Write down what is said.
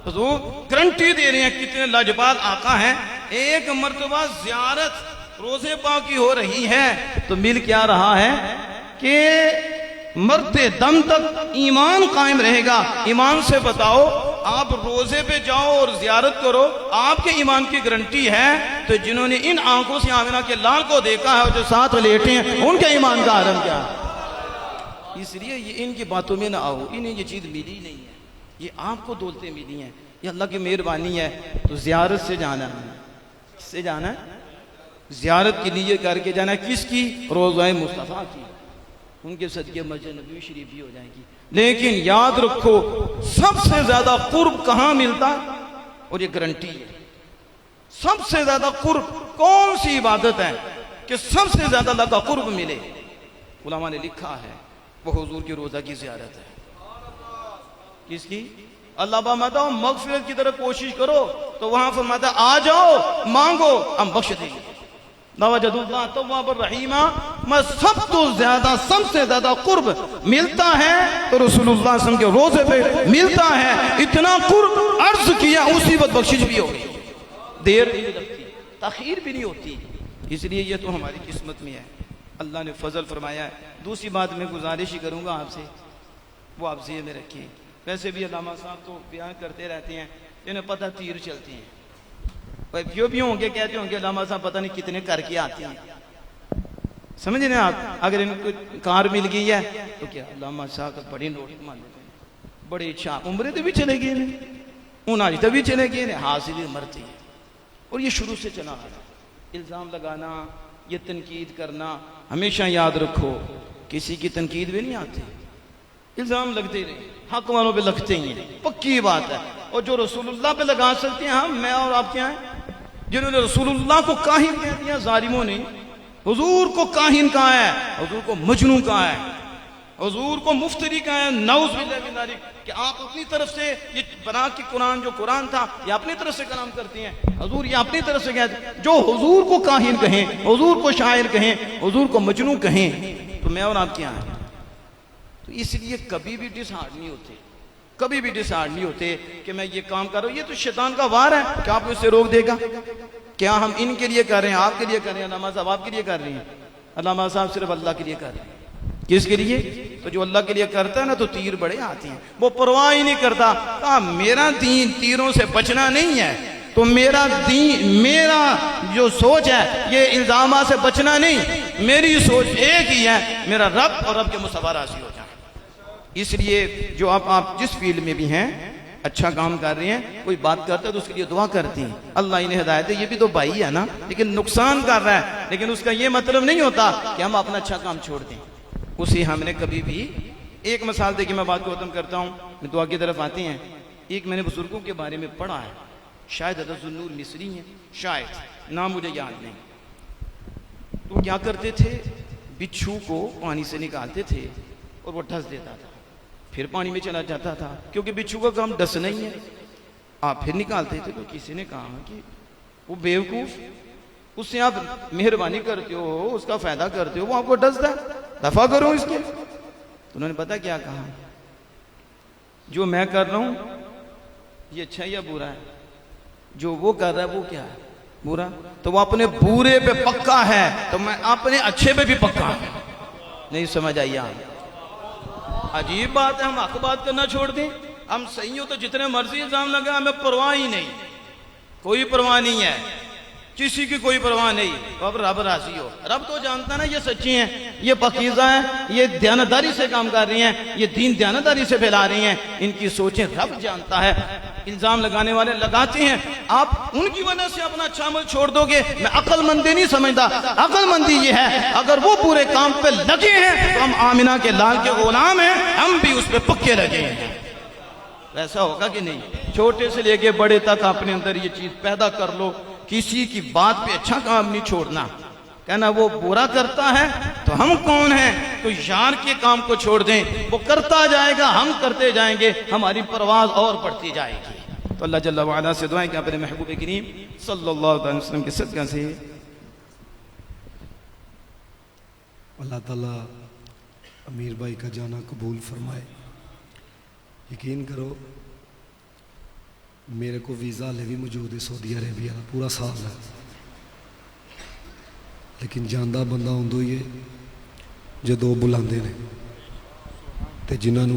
हुजूर guarantee दे रहे हैं, कितने लाजवाब आका हैं। एक मर्तबा ज़ियारत रोजे पाक की हो रही है तो मिल क्या रहा है कि मरते दम तक ईमान कायम रहेगा। ईमान से बताओ, आप रोजे पे जाओ और जियारत करो, आपके ईमान की गारंटी है। तो जिन्होंने इन आंखों से आमिना के लाल को देखा है और जो साथ लेटे हैं, उनके ईमान का आलम क्या है। इसलिए ये इनकी बातों में ना आओ, इन्हें ये चीज मिली नहीं है, ये आपको दौलतें मिली हैं, ये अल्लाह की मेहरबानी है। तो जियारत से जाना है, किससे जाना है? जियारत की नीयत करके जाना है। किसकी? रोज़ा मुस्तफ़ा की। उनके सदके मस्जिद नबी शरीफ भी हो जाएगी। लेकिन याद रखो, सबसे ज्यादा कुर्ब कहां मिलता, और ये गारंटी है, सबसे ज्यादा कुर्ब कौन सी इबादत है कि सबसे ज्यादा अल्लाह का कुर्ब मिले? उलमा ने लिखा है वो हुजूर की रोजा की जियारत है। किसकी? अल्लाह फरमाता मगफिरत की तरफ कोशिश करो, तो वहां फरमाता आ जाओ मांगो हम बख्श देंगे। रहीमा मैं सब तो ज्यादा, सबसे ज्यादा कुर्ब मिलता है तो रसूलुल्लाह सल्लल्लाहु अलैहि वसल्लम के रोजे पे मिलता है। इतना कुर्ब अर्ज किया, उसी वक्त बख्शिश भी हो गई, देर नहीं लगती, ताखीर भी नहीं होती। इसलिए ये तो हमारी किस्मत में है, अल्लाह ने फजल फरमाया है। दूसरी बात मैं गुजारिश ही करूंगा आपसे, वो आप ज़हन में रखिए। वैसे भी अल्लामा साहब तो बयान करते रहते हैं, इन्हें पता तीर चलती हैं, जो भी होंगे कहते होंगे अल्लामा साहब पता नहीं कितने करके आते हैं, समझ रहे हैं आप। अगर इनको कार मिल गई है तो क्या अल्लामा साहब तो बड़े नोट मान लेते हैं, बड़े इच्छा उम्र तो भी चले गए, उनाज तो भी चले गए, हासिल मरती है। और ये शुरू से चला आ रहा, इल्ज़ाम लगाना, ये तनकीद करना, हमेशा याद रखो किसी की तनकीद भी नहीं आती, इल्ज़ाम लगते रहे, हक वालों पे लगते ही हैं, पक्की बात है। और जो रसूलुल्लाह पे लगा सकते हैं हम, मैं और आप क्या हैं? जिन्होंने रसूलुल्लाह को काहिन कह दिया जालिमों ने, हुजूर को काहिन कहा है, हुजूर को मजनू कहा है, हुजूर को मुफ्तरी कहा है। नऊज़ बिल्लाह मिन ज़ालिक कि आप अपनी तरफ से ये बना के कुरान, जो कुरान था ये अपनी तरफ से कलाम करते हैं, हुजूर ये अपनी तरफ से कहते। जो हुजूर को काहिन कहें, हुजूर को शायर कहें, हुजूर को मजनू कहें, तो मैं और आप क्या हैं? तो इसलिए कभी भी डिसहार्ड नहीं होते, कभी भी डिसहार्ड नहीं होते कि मैं ये काम कर रहा हूं, ये तो शैतान का वार है, क्या आपको इससे रोक देगा? क्या हम इनके लिए कर रहे हैं, आपके लिए कर रहे हैं? अल्लामा साहब आपके लिए कर रहे हैं, अल्लामा साहब सिर्फ अल्लाह के लिए कर रहे हैं। किसके लिए? तो जो अल्लाह के लिए करता है ना, तो तीर बड़े आते हैं, वो परवाह ही नहीं करता। कहा मेरा दीन तीरों से बचना नहीं है, तो मेरा दीन, मेरा जो सोच है ये इल्जामा से बचना नहीं, मेरी सोच एक ही है, मेरा रब और रब के मुसव्वा राज़ी हो जाए। इसलिए जो आप जिस फील्ड में भी हैं, अच्छा काम कर रहे हैं, कोई बात करता है तो उसके लिए दुआ करती हैं, अल्लाह इन्हें हिदायत दे। ये भी तो भाई है ना, लेकिन नुकसान कर रहा है, लेकिन उसका ये मतलब नहीं होता कि हम अपना अच्छा काम छोड़ दें। उसे हमने कभी भी, एक मिसाल देखिए, मैं बात को खत्म करता हूँ, मैं दुआ की तरफ आती हैं। एक मैंने बुजुर्गों के बारे में पढ़ा है, शायद हज़रत मिस्री हैं, शायद नाम मुझे याद नहीं। तो क्या करते थे, बिच्छू को पानी से निकालते थे और वो ढस देता था, फिर पानी में चला जाता था, क्योंकि बिच्छू का काम डसना ही है। आप फिर निकालते थे, तो किसी ने कहा कि वो बेवकूफ, उससे आप मेहरबानी करते हो, उसका फायदा करते हो, वो आपको डसता है, दफा करो इसके। तो उन्होंने पता क्या कहा, जो मैं कर रहा हूं ये अच्छा या बुरा है, जो वो कर रहा है वो क्या है, बुरा। तो वो अपने बुरे पे पक्का है, तो मैं अपने अच्छे पे भी पक्का है। नहीं समझ आई? अजीब बात है, हम हक बात करना छोड़ दें, हम सही हो तो जितने मर्जी इल्जाम लगा, हमें परवाह ही नहीं, कोई परवाह नहीं है, किसी की कोई परवाह नहीं। तो अब रब राजी हो, रब तो जानता ना ये सच्ची हैं, ये पकीज़ा हैं, ये दयानतदारी से काम कर रही हैं, ये दीन दयानतदारी से फैला रही हैं, इनकी सोचें रब जानता है। इल्जाम लगाने वाले लगाते हैं, आप उनकी वजह से अपना अच्छा अमल छोड़ दोगे, मैं अक्लमंदी नहीं समझता। अक्लमंदी ये है, अगर वो पूरे काम पे लगे हैं तो हम आमिना के लाल के गुलाम हैं, हम भी उस पर पक्के लगे हैं। वैसा होगा कि नहीं? छोटे से लेके बड़े तक अपने अंदर ये चीज पैदा कर लो, किसी की बात पे अच्छा काम नहीं छोड़ना। कहना वो बुरा करता है तो हम कौन हैं, तो यार के काम को छोड़ दें, वो करता जाएगा, हम करते जाएंगे, हमारी परवाज और बढ़ती जाएगी। तो अल्लाह जल्ला वाला से दुआएं कि अपने महबूब करीम सल्लल्लाहु अलैहि वसल्लम के सदक़े से अल्लाह ताला अमीर भाई का जाना कबूल फरमाए। यकीन करो मेरे को वीज़ा हाले भी मौजूद है सऊदी अरेबिया का पूरा साल है, लेकिन जांदा बंदा उदों ही है जो बुलाते हैं, तो जिन्होंने